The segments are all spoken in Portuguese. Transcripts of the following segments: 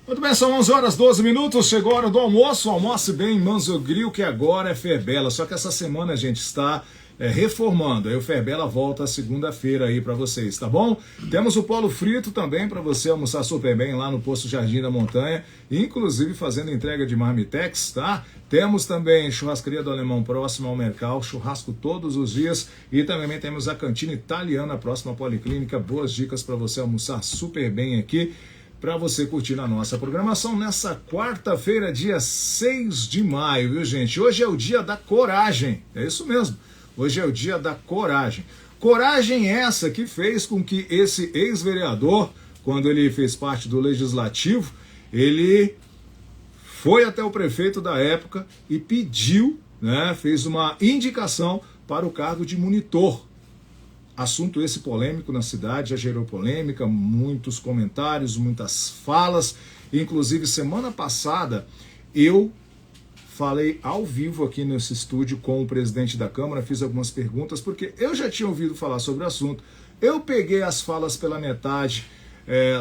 Muito bem, são 11 horas 12 minutos, chegou a hora do almoço, almoce bem em Manzogril, que agora é Ferbela, só que essa semana a gente está reformando, aí o Ferbela volta segunda-feira aí para vocês, tá bom? Temos o Polo Frito também para você almoçar super bem lá no Posto Jardim da Montanha, inclusive fazendo entrega de marmitex, tá? Temos também Churrascaria do Alemão próximo ao Mercal, churrasco todos os dias, e também temos a Cantina Italiana próxima à Policlínica, boas dicas para você almoçar super bem aqui, para você curtir na nossa programação nessa quarta-feira, dia 6 de maio, viu, gente? Hoje é o dia da coragem, é isso mesmo. Hoje é o dia da coragem. Coragem essa que fez com que esse ex-vereador, quando ele fez parte do Legislativo, ele foi até o prefeito da época e pediu, né, fez uma indicação para o cargo de monitor. Assunto esse polêmico na cidade, já gerou polêmica, muitos comentários, muitas falas. Inclusive, semana passada, eu falei ao vivo aqui nesse estúdio com o presidente da Câmara, fiz algumas perguntas, porque eu já tinha ouvido falar sobre o assunto. Eu peguei as falas pela metade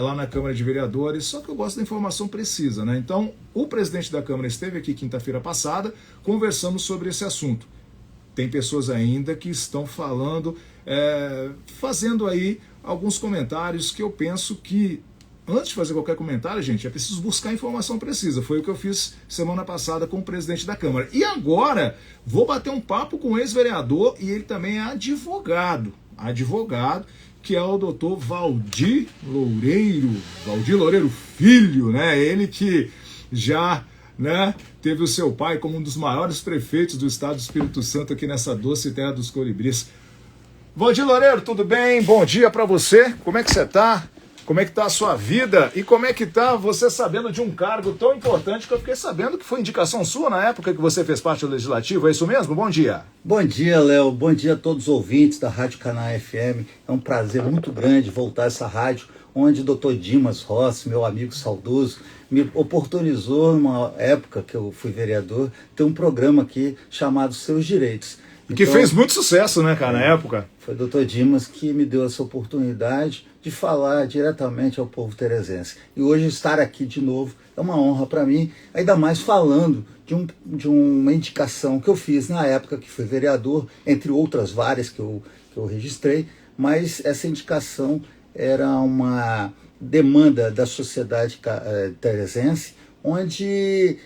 lá na Câmara de Vereadores, só que eu gosto da informação precisa, né? Então, o presidente da Câmara esteve aqui quinta-feira passada, conversamos sobre esse assunto. Tem pessoas ainda que estão falando, fazendo aí alguns comentários que eu penso que, antes de fazer qualquer comentário, gente, é preciso buscar informação precisa. Foi o que eu fiz semana passada com o presidente da Câmara. E agora, vou bater um papo com o ex-vereador e ele também é advogado. Advogado, que é o doutor Valdir Loureiro Filho, né? Ele que já, né, teve o seu pai como um dos maiores prefeitos do estado do Espírito Santo aqui nessa doce terra dos colibris. Valdir Loureiro, tudo bem? Bom dia para você. Como é que você está? Como é que está a sua vida? E como é que está você sabendo de um cargo tão importante que eu fiquei sabendo que foi indicação sua na época que você fez parte do Legislativo, é isso mesmo? Bom dia. Bom dia, Léo. Bom dia a todos os ouvintes da Rádio Canaã FM. É um prazer muito grande voltar a essa rádio, onde o Dr. Dimas Rossi, meu amigo saudoso, me oportunizou, numa época que eu fui vereador, ter um programa aqui chamado Seus Direitos. Que então, fez muito sucesso, né, cara, na época. Foi o Dr. Dimas que me deu essa oportunidade de falar diretamente ao povo teresense. E hoje estar aqui de novo é uma honra para mim, ainda mais falando de uma indicação que eu fiz na época que fui vereador, entre outras várias que eu registrei, mas essa indicação era uma demanda da sociedade teresense, onde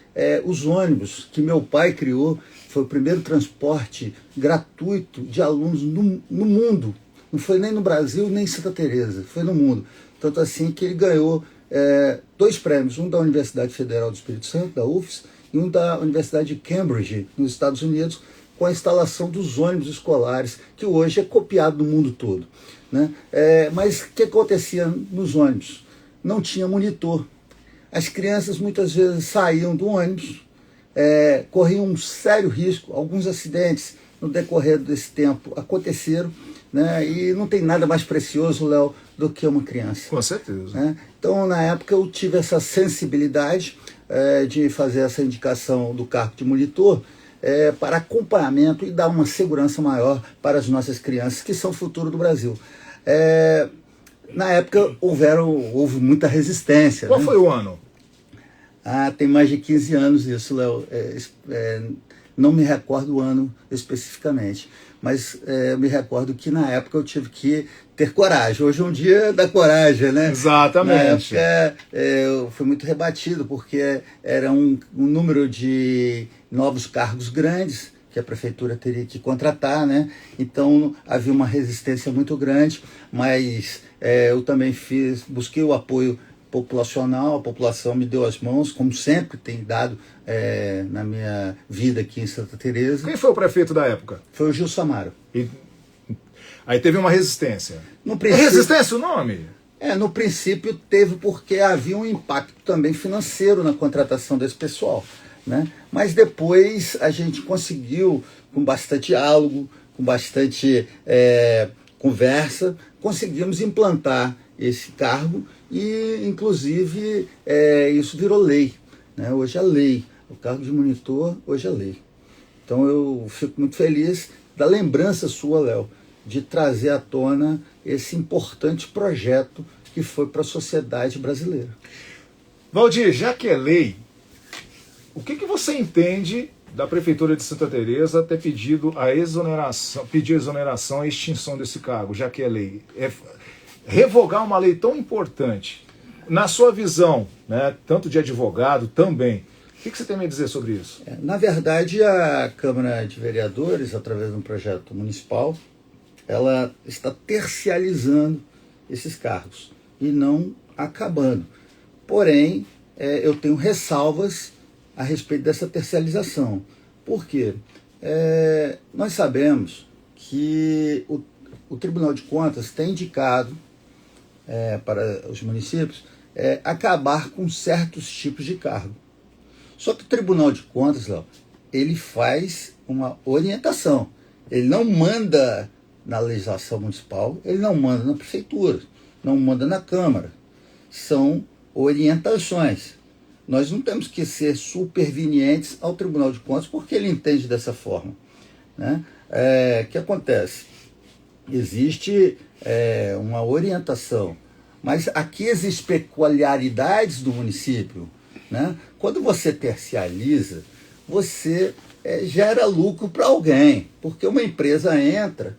os ônibus que meu pai criou, foi o primeiro transporte gratuito de alunos no mundo. Não foi nem no Brasil, nem em Santa Teresa, foi no mundo. Tanto assim que ele ganhou 2 prêmios, um da Universidade Federal do Espírito Santo, da UFES, e um da Universidade de Cambridge, nos Estados Unidos, com a instalação dos ônibus escolares, que hoje é copiado no mundo todo, né? Mas o que acontecia nos ônibus? Não tinha monitor. As crianças muitas vezes saíam do ônibus, corriam um sério risco, alguns acidentes no decorrer desse tempo aconteceram, né? E não tem nada mais precioso, Léo, do que uma criança. Com certeza. Né? Então, na época, eu tive essa sensibilidade de fazer essa indicação do cargo de monitor para acompanhamento e dar uma segurança maior para as nossas crianças, que são o futuro do Brasil. Na época, houve muita resistência. Qual foi o ano? Tem mais de 15 anos isso, Léo. Não me recordo o ano especificamente, mas me recordo que na época eu tive que ter coragem. Hoje é um dia da coragem, né? Exatamente. Na época eu fui muito rebatido, porque era um número de novos cargos grandes que a prefeitura teria que contratar, né? Então havia uma resistência muito grande, mas eu também busquei o apoio populacional, a população me deu as mãos, como sempre tem dado na minha vida aqui em Santa Teresa. Quem foi o prefeito da época? Foi o Gilson Amaro. Aí teve uma resistência. Resistência o nome? No princípio teve, porque havia um impacto também financeiro na contratação desse pessoal, né? Mas depois a gente conseguiu, com bastante diálogo, com bastante conversa, conseguimos implantar esse cargo e, inclusive, isso virou lei, né? Hoje é lei. O cargo de monitor hoje é lei. Então eu fico muito feliz da lembrança sua, Léo, de trazer à tona esse importante projeto que foi para a sociedade brasileira. Valdir, já que é lei, o que você entende da Prefeitura de Santa Teresa ter pedido a exoneração, e extinção desse cargo, já que é lei? Revogar uma lei tão importante, na sua visão, né, tanto de advogado também, o que você tem a me dizer sobre isso? Na verdade, a Câmara de Vereadores, através de um projeto municipal, ela está tercializando esses cargos e não acabando. Porém, eu tenho ressalvas a respeito dessa tercialização. Por quê? Nós sabemos que o Tribunal de Contas tem indicado para os municípios acabar com certos tipos de cargo. Só que o Tribunal de Contas, Léo, ele faz uma orientação. Ele não manda na legislação municipal, ele não manda na prefeitura, não manda na Câmara. São orientações. Nós não temos que ser supervenientes ao Tribunal de Contas porque ele entende dessa forma, né? O que acontece? Existe uma orientação, mas aqui as peculiaridades do município, né? Quando você tercializa, você gera lucro para alguém, porque uma empresa entra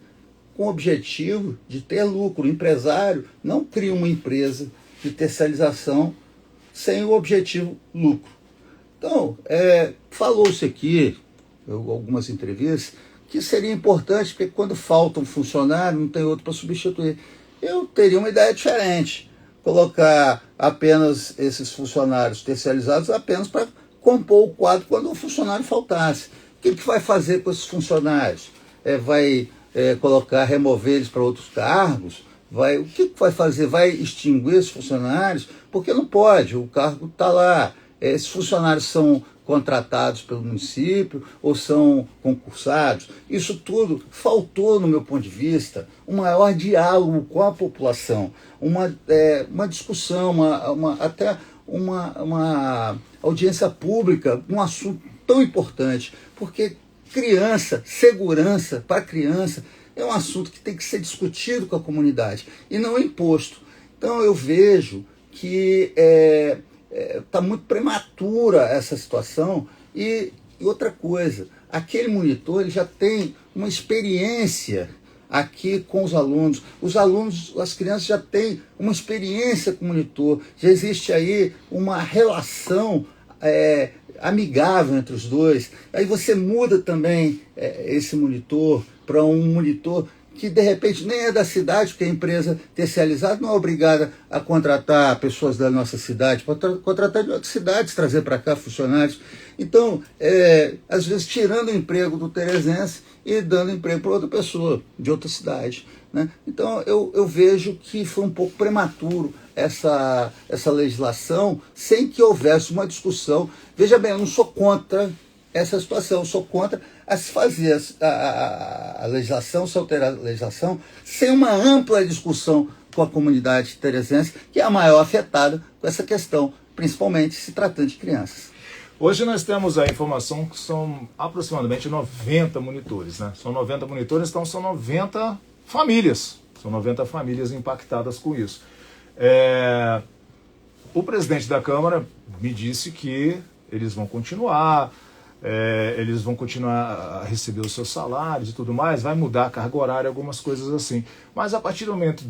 com o objetivo de ter lucro. O empresário não cria uma empresa de tercialização sem o objetivo lucro. Então, falou-se aqui, algumas entrevistas, que seria importante, porque quando falta um funcionário, não tem outro para substituir. Eu teria uma ideia diferente, colocar apenas esses funcionários tercializados apenas para compor o quadro quando um funcionário faltasse. O que vai fazer com esses funcionários? Vai remover eles para outros cargos? O que vai fazer? Vai extinguir esses funcionários? Porque não pode, o cargo está lá. Esses funcionários são contratados pelo município ou são concursados. Isso tudo faltou, no meu ponto de vista, um maior diálogo com a população, uma discussão, até uma audiência pública, um assunto tão importante, porque segurança para criança, é um assunto que tem que ser discutido com a comunidade e não imposto. Então eu vejo que está muito prematura essa situação. E outra coisa, aquele monitor ele já tem uma experiência aqui com os alunos. Os alunos, as crianças já têm uma experiência com o monitor. Já existe aí uma relação amigável entre os dois. Aí você muda também esse monitor para um monitor que de repente nem é da cidade, porque a empresa terciarizada não é obrigada a contratar pessoas da nossa cidade, pode contratar de outras cidades, trazer para cá funcionários. Então, às vezes tirando o emprego do teresense e dando emprego para outra pessoa de outra cidade, né? Então, eu vejo que foi um pouco prematuro essa legislação, sem que houvesse uma discussão. Veja bem, eu não sou contra essa situação, eu sou contra a se fazer a legislação, se alterar a legislação, sem uma ampla discussão com a comunidade teresense, que é a maior afetada com essa questão, principalmente se tratando de crianças. Hoje nós temos a informação que são aproximadamente 90 monitores, né? São 90 monitores, então são 90 famílias. São 90 famílias impactadas com isso. O presidente da Câmara me disse que eles vão continuar a receber os seus salários e tudo mais, vai mudar a carga horária, algumas coisas assim. Mas a partir do momento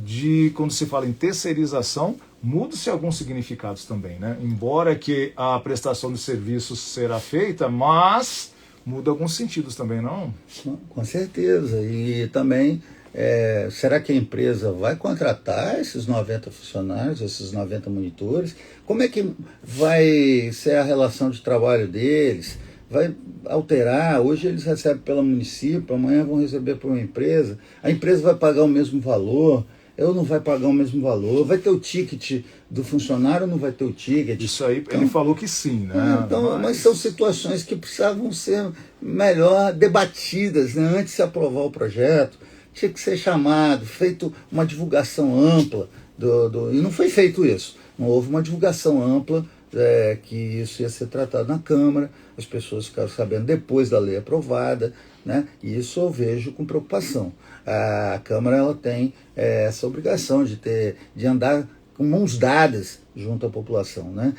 quando se fala em terceirização, muda-se alguns significados também, né? Embora que a prestação de serviços será feita, mas muda alguns sentidos também, não? Com certeza. E também, será que a empresa vai contratar esses 90 funcionários, esses 90 monitores? Como é que vai ser a relação de trabalho deles? Vai alterar? Hoje eles recebem pelo município, amanhã vão receber por uma empresa. A empresa vai pagar o mesmo valor, ou não vai pagar o mesmo valor? Vai ter o ticket do funcionário ou não vai ter o ticket? Isso aí, então, ele falou que sim, né? Mas são situações que precisavam ser melhor debatidas, né? Antes de se aprovar o projeto. Tinha que ser chamado, feito uma divulgação ampla, e não foi feito isso. Não houve uma divulgação ampla, que isso ia ser tratado na Câmara, as pessoas ficaram sabendo depois da lei aprovada, né? E isso eu vejo com preocupação. A Câmara ela tem essa obrigação de andar com mãos dadas junto à população, né?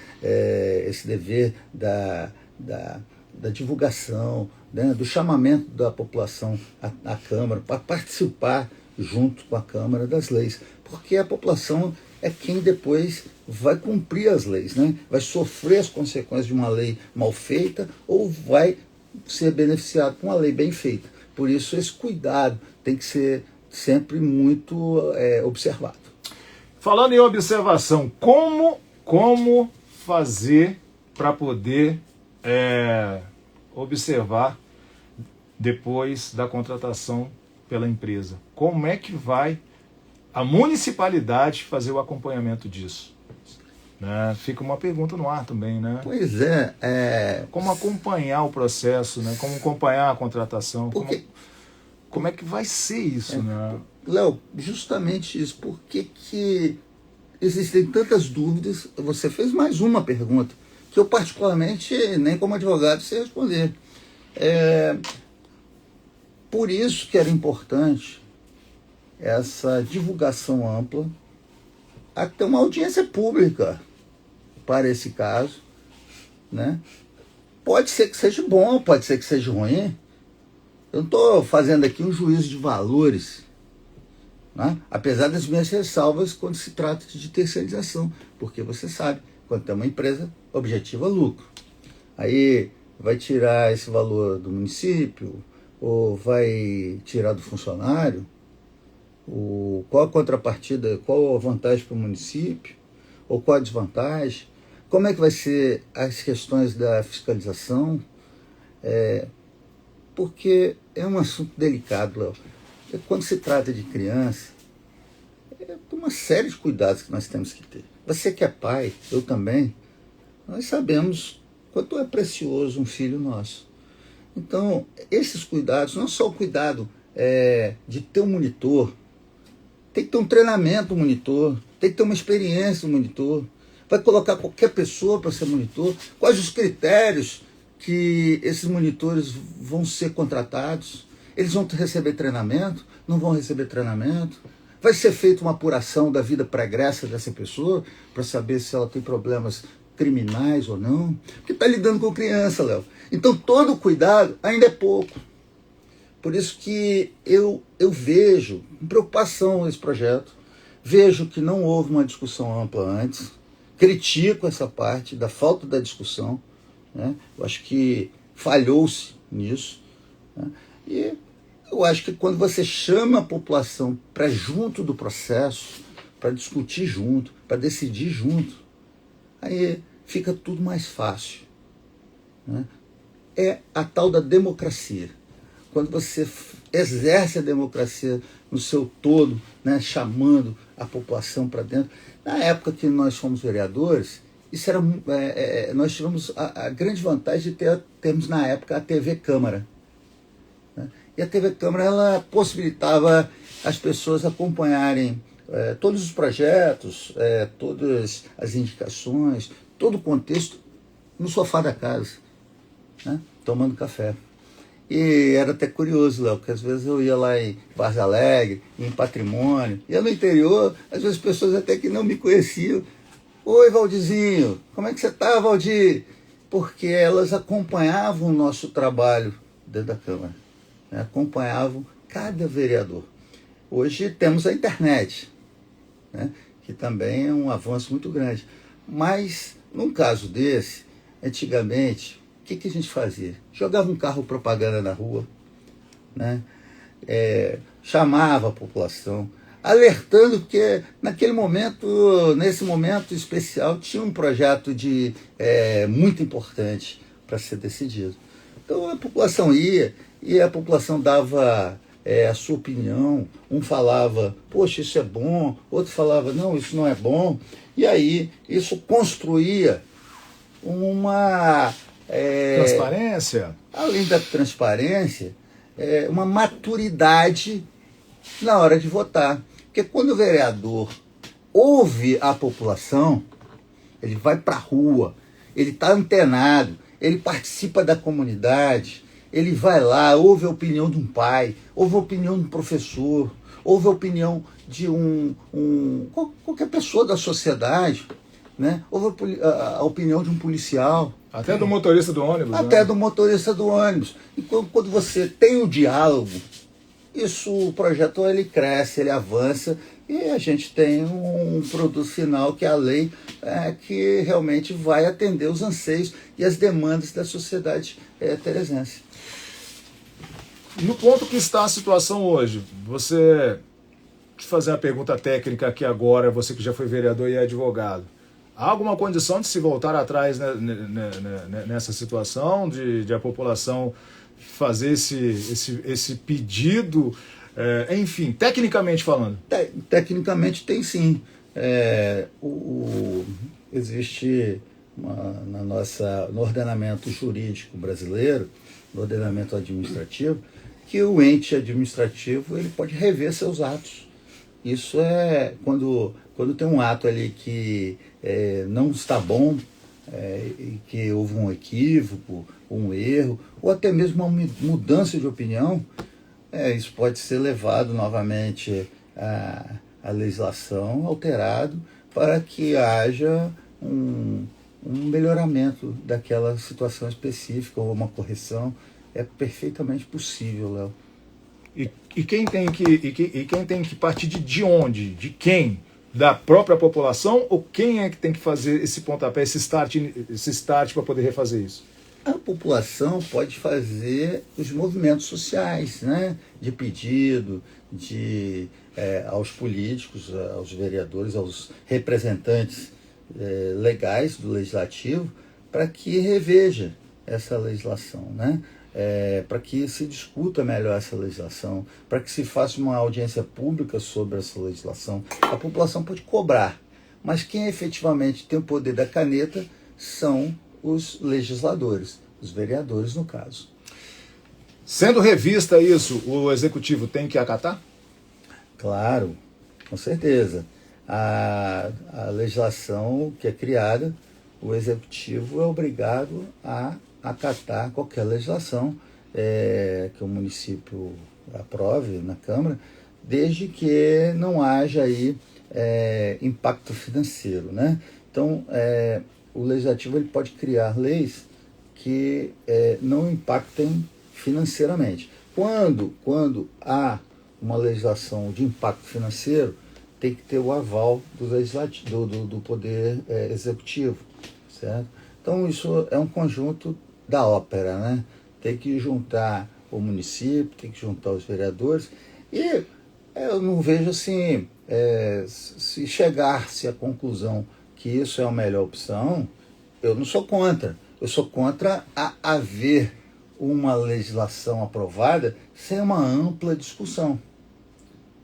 Esse dever da divulgação, né? Do chamamento da população à Câmara, para participar junto com a Câmara das leis, porque a população é quem depois vai cumprir as leis, né? Vai sofrer as consequências de uma lei mal feita ou vai ser beneficiado com uma lei bem feita. Por isso esse cuidado tem que ser sempre muito observado. Falando em observação, como fazer para poder observar depois da contratação pela empresa? Como é que vai a municipalidade fazer o acompanhamento disso? Né? Fica uma pergunta no ar também, né? Pois é. Como acompanhar o processo, né? Como acompanhar a contratação? Como é que vai ser isso, né? Léo, justamente isso. Por que existem tantas dúvidas? Você fez mais uma pergunta, que eu particularmente, nem como advogado, sei responder. Por isso que era importante essa divulgação ampla, até uma audiência pública para esse caso, né? Pode ser que seja bom, pode ser que seja ruim. Eu não estou fazendo aqui um juízo de valores, né? Apesar das minhas ressalvas quando se trata de terceirização, porque você sabe, quando tem uma empresa, objetiva lucro. Aí vai tirar esse valor do município, ou vai tirar do funcionário, qual a contrapartida, qual a vantagem para o município, ou qual a desvantagem, como é que vai ser as questões da fiscalização, porque é um assunto delicado, Léo. Quando se trata de criança, uma série de cuidados que nós temos que ter. Você que é pai, eu também, nós sabemos quanto é precioso um filho nosso. Então, esses cuidados, não só o cuidado de ter um monitor, tem que ter um treinamento do monitor, tem que ter uma experiência do monitor, vai colocar qualquer pessoa para ser monitor, quais os critérios que esses monitores vão ser contratados, eles vão receber treinamento, não vão receber treinamento, vai ser feita uma apuração da vida pregressa dessa pessoa, para saber se ela tem problemas criminais ou não, porque está lidando com criança, Léo. Então todo cuidado ainda é pouco. Por isso que eu vejo com preocupação esse projeto, vejo que não houve uma discussão ampla antes, critico essa parte da falta da discussão, né? Eu acho que falhou-se nisso, né? E eu acho que quando você chama a população para junto do processo, para discutir junto, para decidir junto, aí fica tudo mais fácil, né? É a tal da democracia. Quando você exerce a democracia no seu todo, né, chamando a população para dentro. Na época que nós fomos vereadores, isso era, nós tivemos a grande vantagem de termos na época a TV Câmara, né? E a TV Câmara ela possibilitava as pessoas acompanharem todos os projetos, todas as indicações, todo o contexto no sofá da casa, né, tomando café. E era até curioso, Léo, porque às vezes eu ia lá em Vargas Alegre, em Patrimônio, ia no interior, às vezes pessoas até que não me conheciam. Oi, Valdizinho, como é que você está, Valdir? Porque elas acompanhavam o nosso trabalho dentro da Câmara, né? Acompanhavam cada vereador. Hoje temos a internet, né? Que também é um avanço muito grande. Mas, num caso desse, antigamente, o que a gente fazia? Jogava um carro propaganda na rua, né? Chamava a população, alertando que naquele momento, nesse momento especial, tinha um projeto muito importante para ser decidido. Então a população ia, e a população dava a sua opinião. Um falava, poxa, isso é bom, outro falava, não, isso não é bom. E aí isso construía uma... transparência? Além da transparência, uma maturidade na hora de votar. Porque quando o vereador ouve a população, ele vai para a rua, ele está antenado, ele participa da comunidade, ele vai lá, ouve a opinião de um pai, ouve a opinião de um professor, ouve a opinião de qualquer pessoa da sociedade, né? Ouve a opinião de um policial. Até do motorista do ônibus. Até né? do motorista do ônibus. E quando você tem o diálogo, o projeto ele cresce, ele avança, e a gente tem um produto final que é a lei que realmente vai atender os anseios e as demandas da sociedade teresense. No ponto que está a situação hoje, te fazer uma pergunta técnica aqui agora, você que já foi vereador e é advogado. Há alguma condição de se voltar atrás nessa situação, de a população fazer esse pedido, enfim, tecnicamente falando? Tecnicamente tem sim. Existe no ordenamento jurídico brasileiro, no ordenamento administrativo, que o ente administrativo ele pode rever seus atos. Isso é quando tem um ato ali que não está bom, que houve um equívoco, um erro, ou até mesmo uma mudança de opinião, isso pode ser levado novamente à legislação, alterado, para que haja um melhoramento daquela situação específica ou uma correção. É perfeitamente possível, Léo. E quem tem que partir de onde? De quem? Da própria população? Ou quem é que tem que fazer esse pontapé, esse start para poder refazer isso? A população pode fazer os movimentos sociais, né? De pedido, aos políticos, aos vereadores, aos representantes legais do legislativo, para que reveja essa legislação, né? Para que se discuta melhor essa legislação, para que se faça uma audiência pública sobre essa legislação. A população pode cobrar, mas quem efetivamente tem o poder da caneta são os legisladores, os vereadores no caso. Sendo revista isso, o executivo tem que acatar? Claro, com certeza. A legislação que é criada, o executivo é obrigado a acatar qualquer legislação que o município aprove na Câmara, desde que não haja aí impacto financeiro, né? Então, o legislativo ele pode criar leis que não impactem financeiramente. Quando há uma legislação de impacto financeiro, tem que ter o aval do poder executivo, certo? Então, isso é um conjunto da ópera, né? Tem que juntar o município, tem que juntar os vereadores, e eu não vejo assim, se chegar-se à conclusão que isso é a melhor opção, eu não sou contra. Eu sou contra haver uma legislação aprovada sem uma ampla discussão,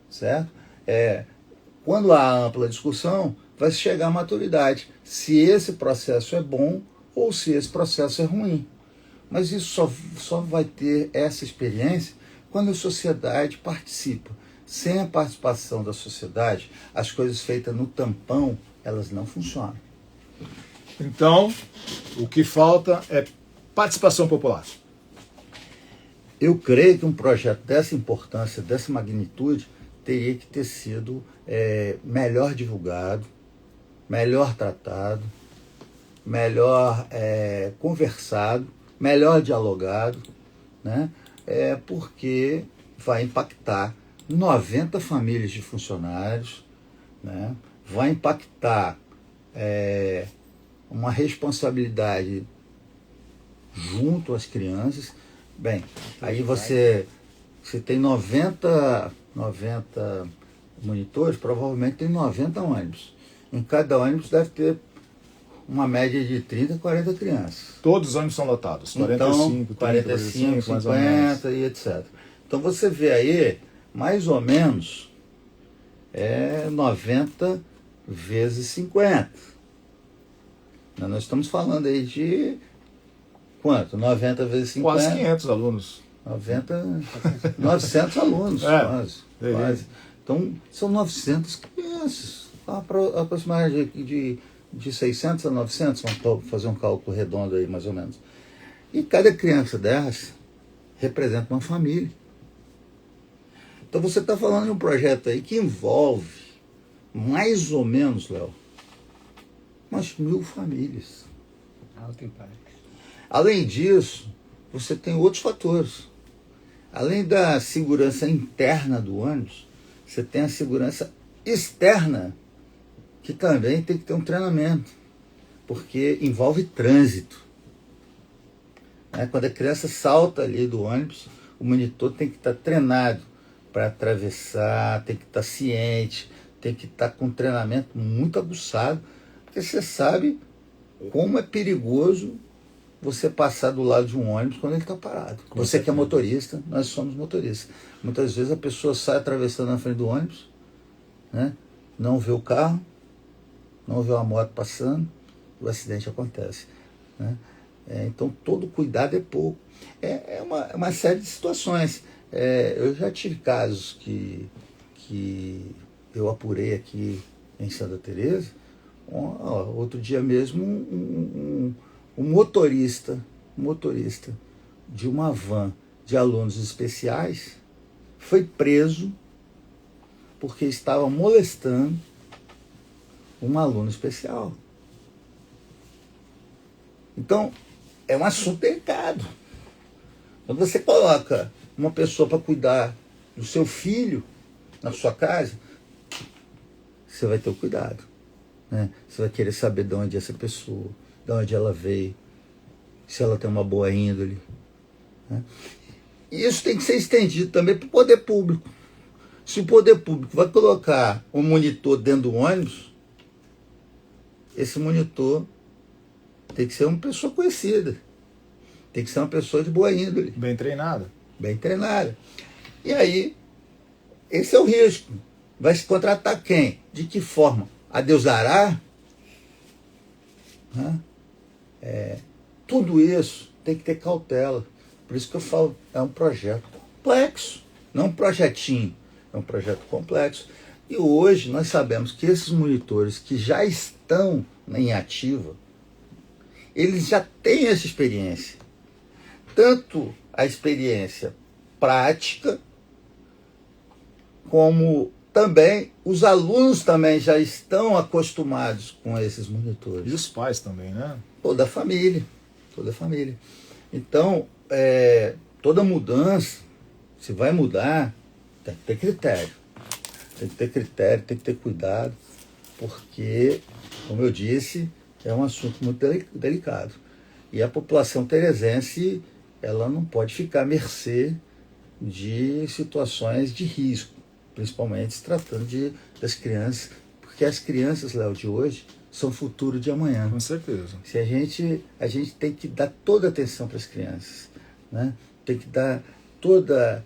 certo? Quando há ampla discussão, vai chegar à maturidade, se esse processo é bom ou se esse processo é ruim. Mas isso só vai ter essa experiência quando a sociedade participa. Sem a participação da sociedade, as coisas feitas no tampão, elas não funcionam. Então, o que falta é participação popular. Eu creio que um projeto dessa importância, dessa magnitude, teria que ter sido melhor divulgado, melhor tratado, melhor conversado, melhor dialogado, né? Porque vai impactar 90 famílias de funcionários, né? Vai impactar uma responsabilidade junto às crianças. Bem, aí você tem 90 monitores, provavelmente tem 90 ônibus. Em cada ônibus deve ter uma média de 30, 40 crianças. Todos os ônibus são lotados, 45, 45, 50 e etc. Então você vê aí, mais ou menos, 90 vezes 50. Nós estamos falando aí de quanto? 90 vezes 50? Quase 500 alunos. 900 alunos, quase. Então, são 900 crianças, aproximadamente de 600 a 900, vamos fazer um cálculo redondo aí, mais ou menos. E cada criança dessas representa uma família. Então você está falando de um projeto aí que envolve mais ou menos, Léo, umas 1.000 famílias. Alto impacto. Além disso, você tem outros fatores. Além da segurança interna do ônibus, você tem a segurança externa, que também tem que ter um treinamento, porque envolve trânsito. Quando a criança salta ali do ônibus, o monitor tem que estar treinado para atravessar, tem que estar ciente, tem que estar com um treinamento muito aguçado, porque você sabe como é perigoso você passar do lado de um ônibus quando ele está parado. Você que é motorista, nós somos motoristas. Muitas vezes a pessoa sai atravessando na frente do ônibus, né? Não vê o carro, não vê uma moto passando, o acidente acontece, né? Então todo cuidado é pouco. É uma série de situações. Eu já tive casos que eu apurei aqui em Santa Teresa. Outro dia mesmo um motorista de uma van de alunos especiais foi preso porque estava molestando um aluno especial. Então, é um assunto delicado. Quando você coloca uma pessoa para cuidar do seu filho na sua casa, você vai ter o cuidado, né? Você vai querer saber de onde é essa pessoa, de onde ela veio, se ela tem uma boa índole, né? E isso tem que ser estendido também para o poder público. Se o poder público vai colocar um monitor dentro do ônibus, esse monitor tem que ser uma pessoa conhecida, tem que ser uma pessoa de boa índole. Bem treinada. Bem treinada. E aí, esse é o risco. Vai se contratar quem? De que forma? A Deus dará? Tudo isso tem que ter cautela. Por isso que eu falo, é um projeto complexo, não um projetinho, é um projeto complexo. E hoje nós sabemos que esses monitores que já estão em ativa, eles já têm essa experiência. Tanto a experiência prática, como também os alunos também já estão acostumados com esses monitores. E os pais também, né? Toda a família. Então, toda mudança, se vai mudar, tem que ter critério. Tem que ter critério, tem que ter cuidado, porque, como eu disse, é um assunto muito delicado. E a população teresense, ela não pode ficar à mercê de situações de risco, principalmente se tratando das crianças, porque as crianças, Léo, de hoje, são o futuro de amanhã. Com certeza. Se a gente tem que dar toda a atenção para as crianças, né? Tem que dar toda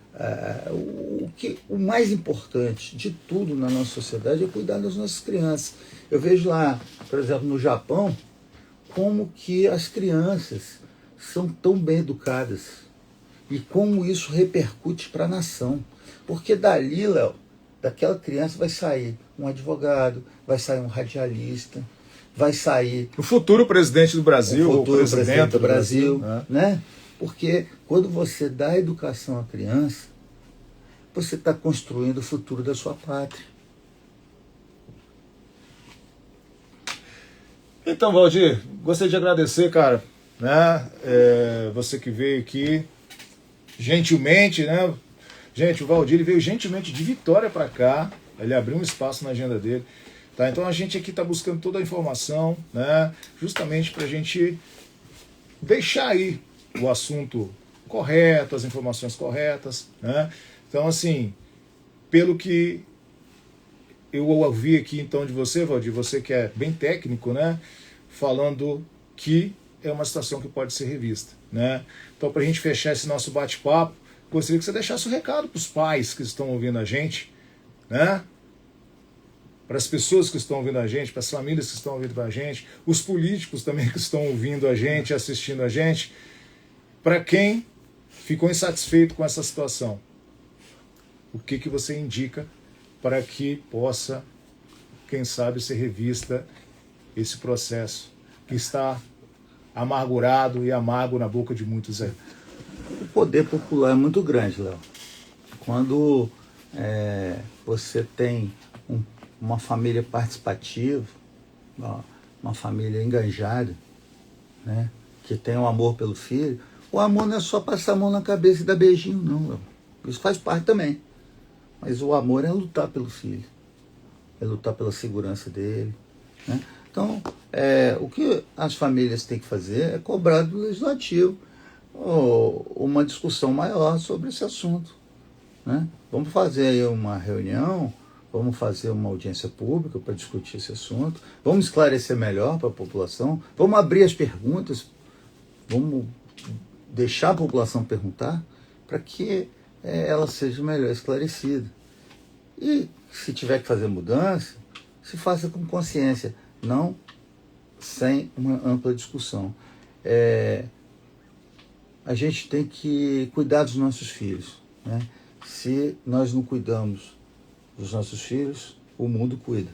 o mais importante de tudo na nossa sociedade é cuidar das nossas crianças. Eu vejo lá, por exemplo, no Japão, como que as crianças são tão bem educadas e como isso repercute para a nação. Porque dali, Léo, daquela criança vai sair um advogado, vai sair um radialista, vai sair o futuro presidente do Brasil, o futuro presidente do Brasil, né? Porque quando você dá educação à criança, você está construindo o futuro da sua pátria. Então, Valdir, gostaria de agradecer, cara, né? Você que veio aqui gentilmente, né? Gente, o Valdir ele veio gentilmente de Vitória para cá, ele abriu um espaço na agenda dele, tá? Então a gente aqui está buscando toda a informação, né? Justamente para a gente deixar aí o assunto correto, as informações corretas, né? Então, assim, pelo que eu ouvi aqui então de você, Valdir, você que é bem técnico, né? Falando que é uma situação que pode ser revista, né? Então, para a gente fechar esse nosso bate-papo, gostaria que você deixasse um recado para os pais que estão ouvindo a gente, né? Para as pessoas que estão ouvindo a gente, para as famílias que estão ouvindo a gente, os políticos também que estão ouvindo a gente, assistindo a gente, para quem ficou insatisfeito com essa situação. O que você indica para que possa, quem sabe, ser revista esse processo que está amargurado e amargo na boca de muitos aí? O poder popular é muito grande, Léo. Quando você tem uma família participativa, uma família enganjada, né? Que tem um amor pelo filho. O amor não é só passar a mão na cabeça e dar beijinho, não. Isso faz parte também. Mas o amor é lutar pelo filho, é lutar pela segurança dele, né? Então, o que as famílias têm que fazer é cobrar do legislativo uma discussão maior sobre esse assunto, né? Vamos fazer aí uma reunião, vamos fazer uma audiência pública para discutir esse assunto, vamos esclarecer melhor para a população, vamos abrir as perguntas, vamos deixar a população perguntar para que ela seja melhor esclarecida. E se tiver que fazer mudança, se faça com consciência, não sem uma ampla discussão. A gente tem que cuidar dos nossos filhos, né? Se nós não cuidamos dos nossos filhos, o mundo cuida.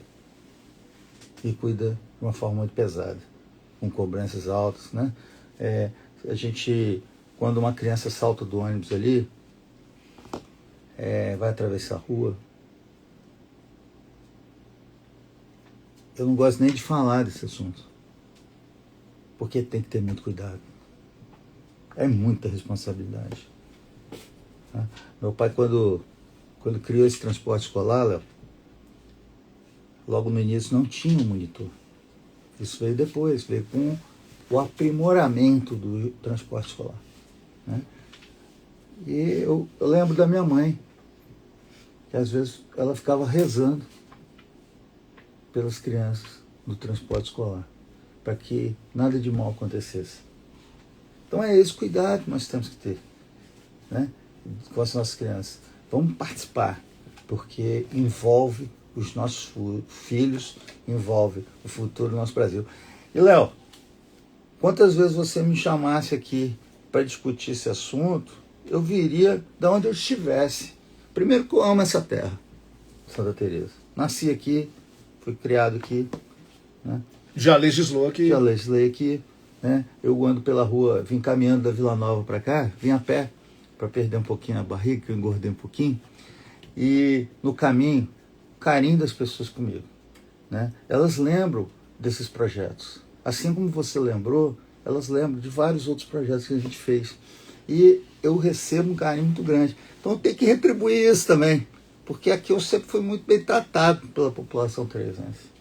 E cuida de uma forma muito pesada, com cobranças altas, né? Quando uma criança salta do ônibus ali, vai atravessar a rua, eu não gosto nem de falar desse assunto, porque tem que ter muito cuidado. É muita responsabilidade. Meu pai, quando criou esse transporte escolar, Léo, logo no início não tinha um monitor. Isso veio depois, veio com o aprimoramento do transporte escolar, né? E eu lembro da minha mãe, que às vezes ela ficava rezando pelas crianças no transporte escolar, para que nada de mal acontecesse. Então é esse cuidado que nós temos que ter, né, com as nossas crianças. Vamos participar, porque envolve os nossos filhos, envolve o futuro do nosso Brasil. E, Léo, quantas vezes você me chamasse aqui para discutir esse assunto, eu viria de onde eu estivesse. Primeiro que eu amo essa terra, Santa Teresa. Nasci aqui, fui criado aqui, né? Já legislou aqui? Já legislei aqui, né? Eu ando pela rua, vim caminhando da Vila Nova para cá, vim a pé, para perder um pouquinho a barriga, que eu engordei um pouquinho. E no caminho, o carinho das pessoas comigo, né? Elas lembram desses projetos. Assim como você lembrou, elas lembram de vários outros projetos que a gente fez. E eu recebo um carinho muito grande. Então eu tenho que retribuir isso também, porque aqui eu sempre fui muito bem tratado pela população teresense.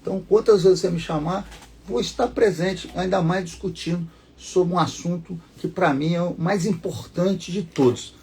Então, quantas vezes você me chamar, vou estar presente, ainda mais discutindo sobre um assunto que para mim é o mais importante de todos,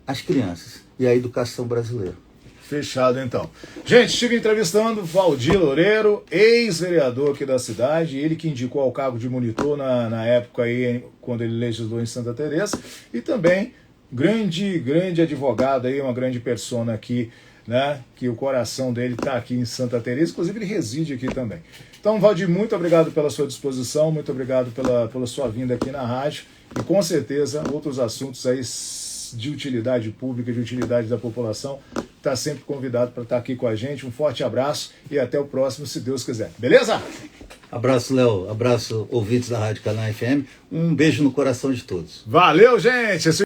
as crianças e a educação brasileira. Fechado, então. Gente, estive entrevistando Valdir Loureiro, ex-vereador aqui da cidade, ele que indicou ao cargo de monitor na época aí, quando ele legislou em Santa Teresa, e também grande advogado aí, uma grande persona aqui, né, que o coração dele está aqui em Santa Teresa, inclusive ele reside aqui também. Então, Valdir, muito obrigado pela sua disposição, muito obrigado pela sua vinda aqui na rádio, e com certeza outros assuntos aí de utilidade pública, de utilidade da população, está sempre convidado para estar aqui com a gente. Um forte abraço e até o próximo, se Deus quiser. Beleza? Abraço, Léo. Abraço, ouvintes da Rádio Canal FM. Um beijo no coração de todos. Valeu, gente!